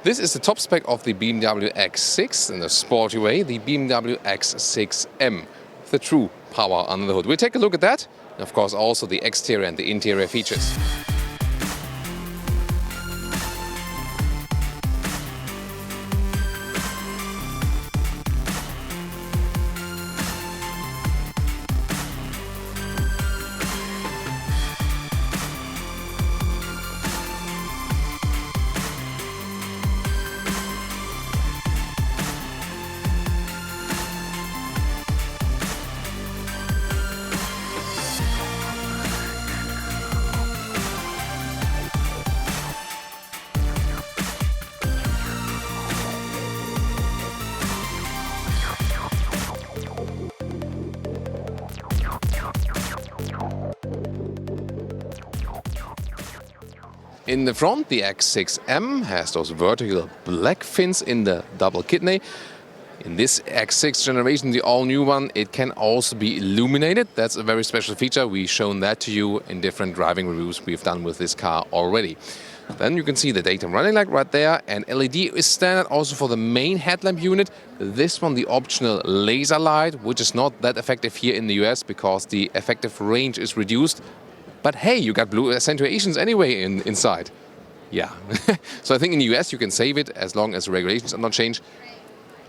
This is the top spec of the BMW X6 in a sporty way, the BMW X6M, the true power under the hood. We'll take a look at that, and of course also the exterior and the interior features. In the front, the X6M has those vertical black fins in the double kidney. In this X6 generation, the all-new one, it can also be illuminated. That's a very special feature. We've shown that to you in different driving reviews we've done with this car already. Then you can see the daytime running light right there, and LED is standard also for the main headlamp unit. This one, the optional laser light, which is not that effective here in the US because the effective range is reduced. But hey, you got blue accentuations anyway inside. Yeah. So I think in the US you can save it as long as the regulations are not changed.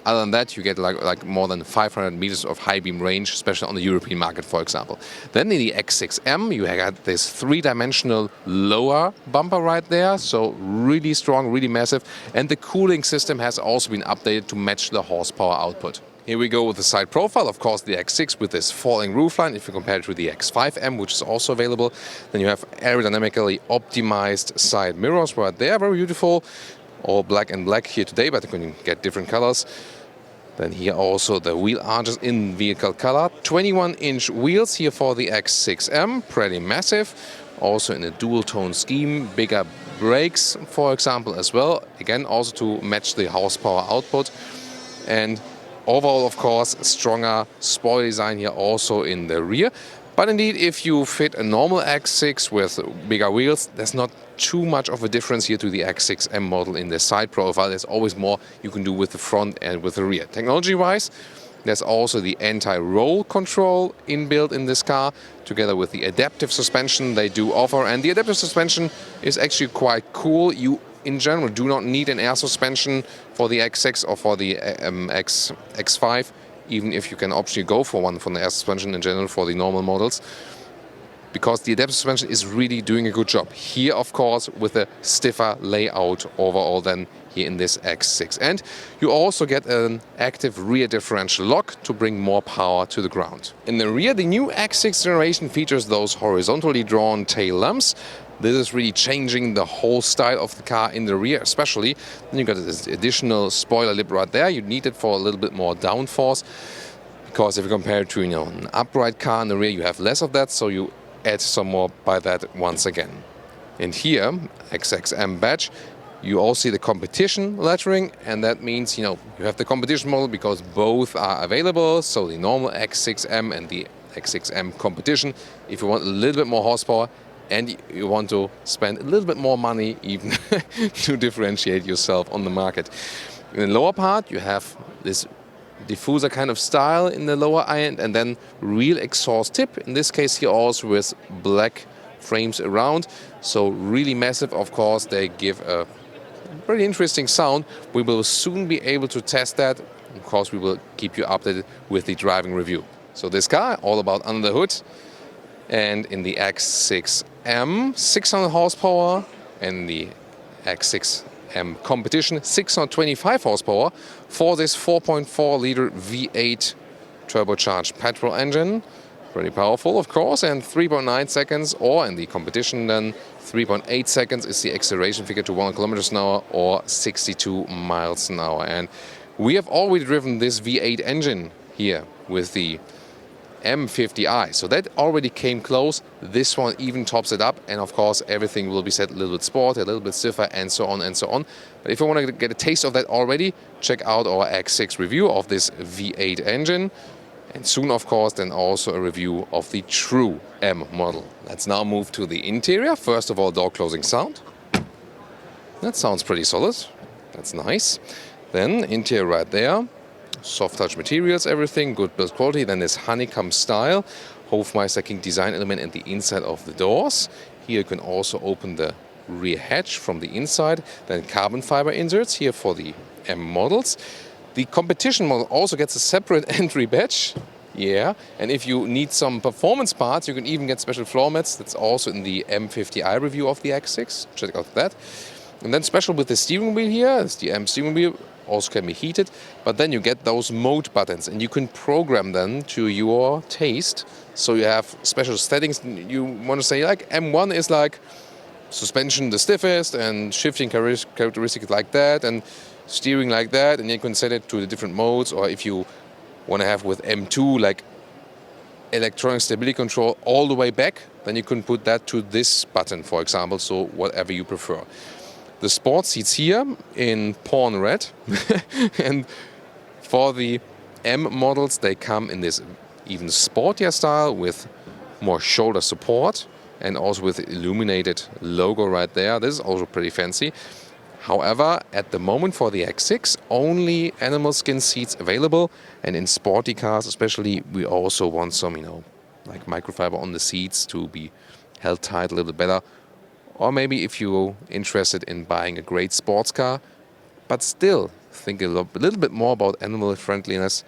Other than that, you get like more than 500 meters of high beam range, especially on the European market, for example. Then in the X6M, you got this three-dimensional lower bumper right there. So really strong, really massive. And the cooling system has also been updated to match the horsepower output. Here we go with the side profile. Of course, the X6 with this falling roofline. If you compare it to the X5M, which is also available, then you have aerodynamically optimized side mirrors right there. Very beautiful. All black and black here today, but you can get different colors. Then here also the wheel arches in vehicle color. 21-inch wheels here for the X6M. Pretty massive. Also in a dual tone scheme. Bigger brakes, for example, as well. Again, also to match the horsepower output. And overall, of course, stronger sport design here also in the rear. But indeed, if you fit a normal X6 with bigger wheels, there's not too much of a difference here to the X6M model in the side profile. There's always more you can do with the front and with the rear. Technology-wise, there's also the anti-roll control inbuilt in this car, together with the adaptive suspension they do offer. And the adaptive suspension is actually quite cool. You in general do not need an air suspension for the X6 or for the X5, even if you can optionally go for one from the air suspension in general for the normal models, because the adaptive suspension is really doing a good job. Here, of course, with a stiffer layout overall than here in this X6. And you also get an active rear differential lock to bring more power to the ground. In the rear, the new X6 generation features those horizontally drawn tail lamps. This is really changing the whole style of the car in the rear especially. Then you got this additional spoiler lip right there. You need it for a little bit more downforce, because if you compare it to an upright car in the rear, you have less of that, so you add some more by that once again. And here, X6M badge, you all see the competition lettering, and that means you have the competition model because both are available. So the normal X6M and the X6M competition. If you want a little bit more horsepower, and you want to spend a little bit more money even to differentiate yourself on the market. In the lower part, you have this diffuser kind of style in the lower end, and then real exhaust tip. In this case here also with black frames around. So really massive, of course. They give a pretty interesting sound. We will soon be able to test that. Of course, we will keep you updated with the driving review. So this car, all about under the hood. And in the X6M, 600 horsepower, and the X6M competition, 625 horsepower for this 4.4-liter V8 turbocharged petrol engine. Pretty powerful, of course, and 3.9 seconds, or in the competition then 3.8 seconds is the acceleration figure to 100 kilometers an hour or 62 miles an hour. And we have already driven this V8 engine here with the M50i, so that already came close. This one even tops it up, and of course everything will be set a little bit sport, a little bit stiffer, and so on and so on. But if you want to get a taste of that already, check out our X6 review of this V8 engine, and soon of course then also a review of the true M model. Let's now move to the interior. First of all, door closing sound. That sounds pretty solid. That's nice. Then interior right there, soft touch materials, everything, good build quality. Then this honeycomb style, Hofmeister King design element in the inside of the doors. Here you can also open the rear hatch from the inside. Then carbon fiber inserts here for the M models. The competition model also gets a separate entry badge. Yeah, and if you need some performance parts, you can even get special floor mats. That's also in the M50i review of the X6. Check out that. And then special with the steering wheel here, it's the M steering wheel, also can be heated. But then you get those mode buttons, and you can program them to your taste. So you have special settings. You want to say like M1 is like suspension the stiffest, and shifting characteristics like that, and steering like that, and you can set it to the different modes. Or if you want to have with M2 like electronic stability control all the way back, then you can put that to this button, for example, so whatever you prefer. The sport seats here in pawn red and for the M models they come in this even sportier style with more shoulder support and also with illuminated logo right there. This is also pretty fancy. However, at the moment for the X6, only animal skin seats available, and in sporty cars especially, we also want some, like microfiber on the seats to be held tight a little bit better. Or maybe if you're interested in buying a great sports car, but still think a little bit more about animal friendliness,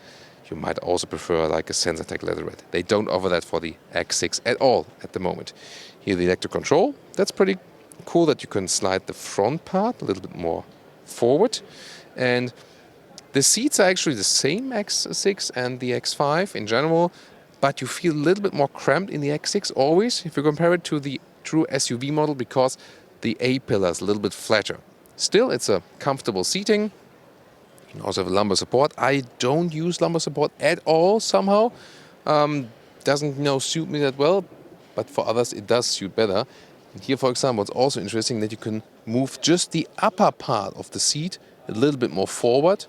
you might also prefer like a Sensatec leatherette. They don't offer that for the X6 at all at the moment. Here the electric control, that's pretty cool that you can slide the front part a little bit more forward. And the seats are actually the same X6 and the X5 in general, but you feel a little bit more cramped in the X6 always if you compare it to the true SUV model because the A-pillar is a little bit flatter. Still, it's a comfortable seating. You can also have a lumbar support. I don't use lumbar support at all somehow. Doesn't suit me that well, but for others it does suit better. And here, for example, it's also interesting that you can move just the upper part of the seat a little bit more forward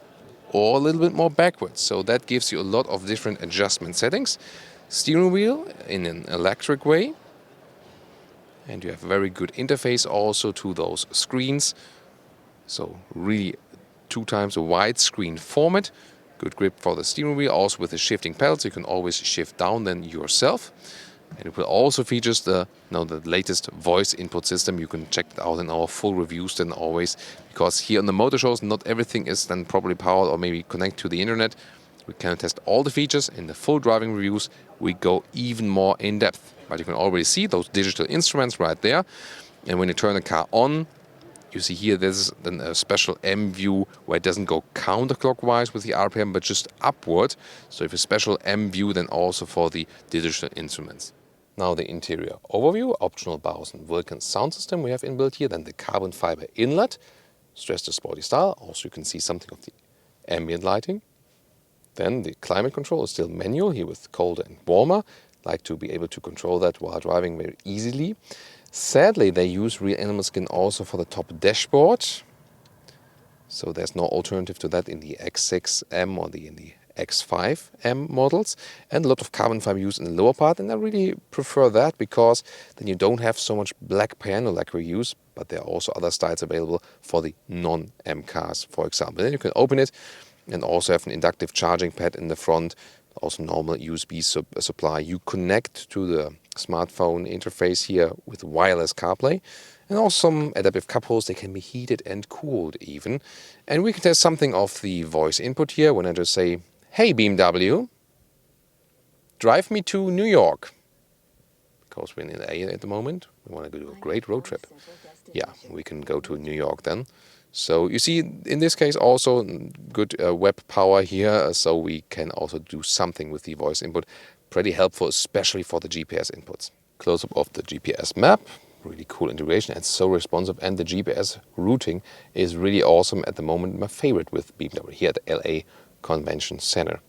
or a little bit more backwards. So that gives you a lot of different adjustment settings. Steering wheel in an electric way. And you have a very good interface also to those screens. So really 2 times a widescreen format. Good grip for the steering wheel. Also with the shifting pedals, you can always shift down then yourself. And it will also features the latest voice input system. You can check it out in our full reviews then always. Because here on the motor shows, not everything is then properly powered or maybe connect to the internet. We can test all the features. In the full driving reviews, we go even more in depth. But you can already see those digital instruments right there. And when you turn the car on, you see here there's then a special M view where it doesn't go counterclockwise with the RPM, but just upward. So you have a special M view then also for the digital instruments. Now the interior overview, optional Bose and Vulcan sound system we have inbuilt here, then the carbon fiber inlet, stress the sporty style. Also you can see something of the ambient lighting. Then the climate control is still manual here with colder and warmer. Like to be able to control that while driving very easily. Sadly, they use real animal skin also for the top dashboard. So there's no alternative to that in the X6M or in the X5M models. And a lot of carbon fiber used in the lower part. And I really prefer that because then you don't have so much black piano like we use. But there are also other styles available for the non-M cars, for example. Then you can open it and also have an inductive charging pad in the front. Also normal USB supply. You connect to the smartphone interface here with wireless CarPlay. And also some adaptive cup holders. They can be heated and cooled even. And we can test something of the voice input here when I just say, hey BMW, drive me to New York. Because we're in LA at the moment. We want to do a great road trip. Yeah, we can go to New York then. So you see, in this case also good web power here, so we can also do something with the voice input. Pretty helpful, especially for the GPS inputs. Close-up of the GPS map, really cool integration and so responsive. And the GPS routing is really awesome at the moment, my favorite with BMW here at the LA Convention Center.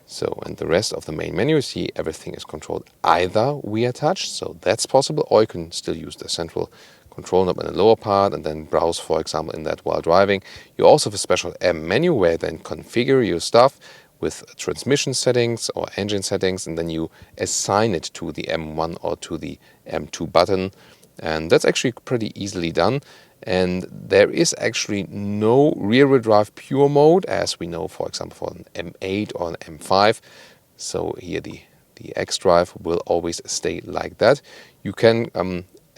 So, and the rest of the main menu, you see everything is controlled either via touch, so that's possible, or you can still use the central control knob in the lower part and then browse, for example, in that while driving. You also have a special M menu where you then configure your stuff with transmission settings or engine settings, and then you assign it to the M1 or to the M2 button. And that's actually pretty easily done. And there is actually no rear-wheel drive pure mode, as we know, for example, for an M8 or an M5. So here the X-Drive will always stay like that. You can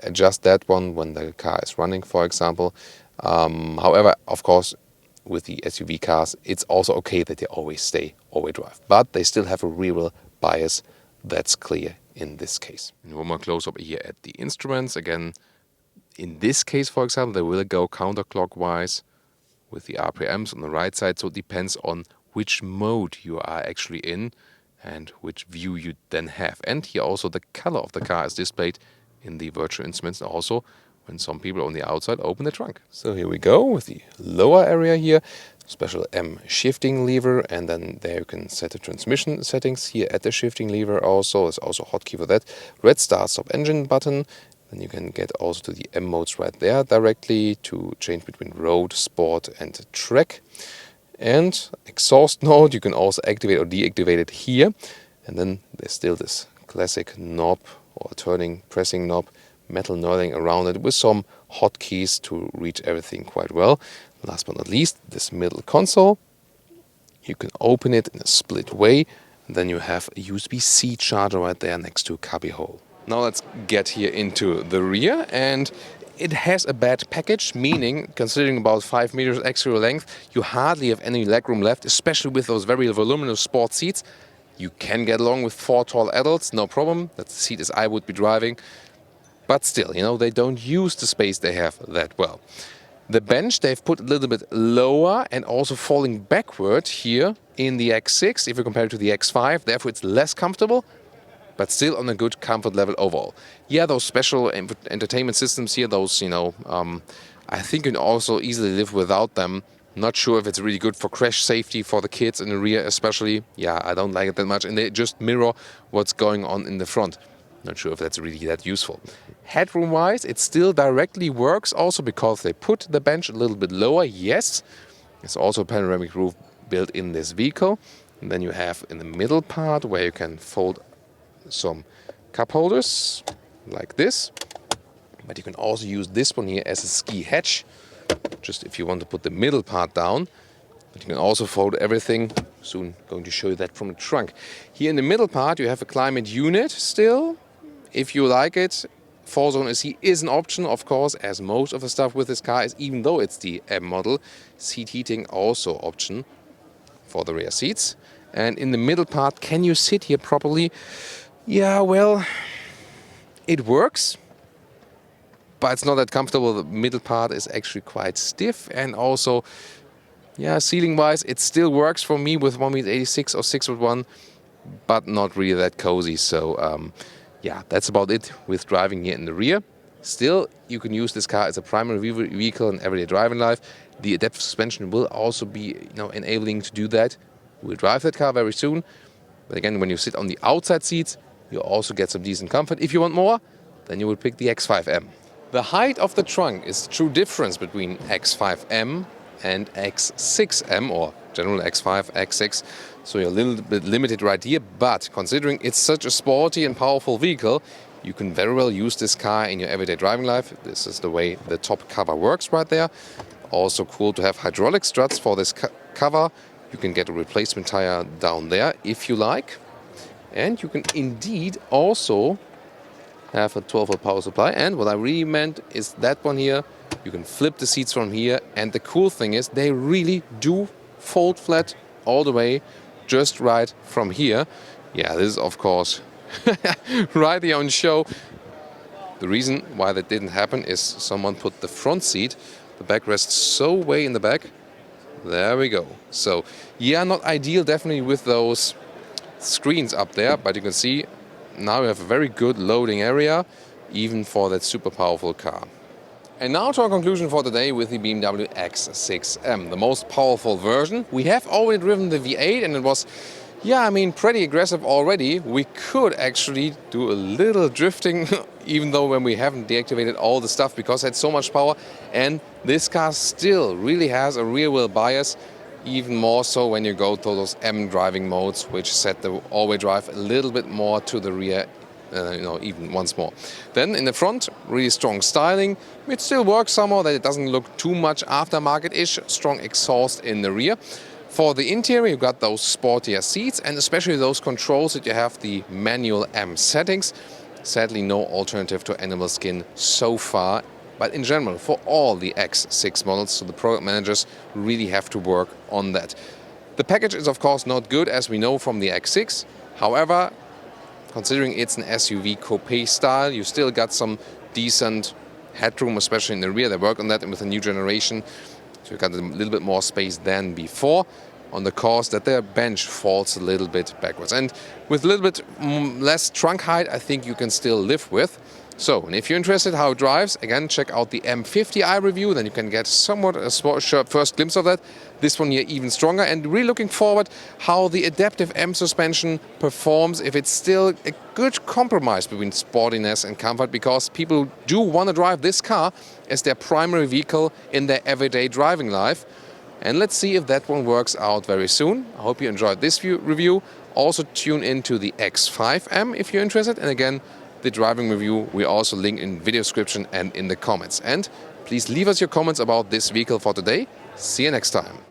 adjust that one when the car is running, for example. However, of course, with the SUV cars, it's also okay that they always stay all-wheel drive. But they still have a rear-wheel bias. That's clear in this case. And one more close-up here at the instruments. Again, in this case, for example, they will go counterclockwise with the RPMs on the right side. So it depends on which mode you are actually in and which view you then have. And here also the color of the car is displayed in the virtual instruments also when some people on the outside open the trunk. So here we go with the lower area here. Special M shifting lever, and then there you can set the transmission settings here at the shifting lever also. There's also a hotkey for that. Red start stop engine button. Then you can get also to the M modes right there directly to change between road, sport and track. And exhaust note you can also activate or deactivate it here. And then there's still this classic knob or pressing knob, metal knurling around it with some hotkeys to reach everything quite well. Last but not least, this middle console. You can open it in a split way. And then you have a USB-C charger right there next to Autogefuehl. Now let's get here into the rear, and it has a bad package, meaning considering about 5 meters exterior length, you hardly have any legroom left, especially with those very voluminous sport seats. You can get along with 4 tall adults, no problem. That's the seat as I would be driving. But still, they don't use the space they have that well. The bench they've put a little bit lower and also falling backward here in the X6 if you compare it to the X5. Therefore, it's less comfortable, but still on a good comfort level overall. Yeah, those special entertainment systems here, those, I think you can also easily live without them. Not sure if it's really good for crash safety for the kids in the rear especially. Yeah, I don't like it that much. And they just mirror what's going on in the front. Not sure if that's really that useful. Headroom-wise, it still directly works also because they put the bench a little bit lower, yes. There's also a panoramic roof built in this vehicle. And then you have in the middle part where you can fold some cup holders like this. But you can also use this one here as a ski hatch, just if you want to put the middle part down. But you can also fold everything. Soon going to show you that from the trunk. Here in the middle part you have a climate unit still. If you like it, 4-zone AC is an option, of course, as most of the stuff with this car is, even though it's the M model. Seat heating also option for the rear seats. And in the middle part, can you sit here properly? Yeah, well, it works, but it's not that comfortable. The middle part is actually quite stiff, and also, yeah, ceiling-wise, it still works for me with 1m86 or 6'1", but not really that cozy. So, yeah, that's about it with driving here in the rear. Still, you can use this car as a primary vehicle in everyday driving life. The adaptive suspension will also be, enabling to do that. We'll drive that car very soon. But again, when you sit on the outside seats, you also get some decent comfort. If you want more, then you will pick the X5M. The height of the trunk is the true difference between X5M and X6M, or general X5, X6. So you're a little bit limited right here, but considering it's such a sporty and powerful vehicle, you can very well use this car in your everyday driving life. This is the way the top cover works right there. Also cool to have hydraulic struts for this cover. You can get a replacement tire down there if you like. And you can indeed also have a 12-volt power supply. And what I really meant is that one here. You can flip the seats from here. And the cool thing is they really do fold flat all the way, just right from here. Yeah, this is of course right here on show. The reason why that didn't happen is someone put the front seat, the backrest, so way in the back. There we go. So yeah, not ideal definitely with those screens up there, but you can see now we have a very good loading area, even for that super powerful car. And now to our conclusion for today with the BMW X6M, the most powerful version. We have already driven the V8 and it was, pretty aggressive already. We could actually do a little drifting, even though when we haven't deactivated all the stuff because it had so much power. And this car still really has a rear wheel bias, even more so when you go to those M driving modes, which set the all-wheel drive a little bit more to the rear even once more. Then in the front, really strong styling. It still works somehow that it doesn't look too much aftermarket-ish. Strong exhaust in the rear. For the interior, you've got those sportier seats and especially those controls that you have the manual M settings. Sadly, no alternative to animal skin so far. But in general, for all the X6 models, so the product managers really have to work on that. The package is of course not good, as we know from the X6. However, considering it's an SUV coupe style, you still got some decent headroom, especially in the rear. They work on that with a new generation, so you got a little bit more space than before. On the cause that their bench falls a little bit backwards. And with a little bit less trunk height, I think you can still live with. So, and if you're interested how it drives, again, check out the M50i review, then you can get somewhat a first glimpse of that. This one here even stronger, and really looking forward how the adaptive M suspension performs, if it's still a good compromise between sportiness and comfort, because people do want to drive this car as their primary vehicle in their everyday driving life. And let's see if that one works out very soon. I hope you enjoyed this review. Also tune into the X5M if you're interested. And again, the driving review we also link in video description and in the comments. And please leave us your comments about this vehicle for today. See you next time.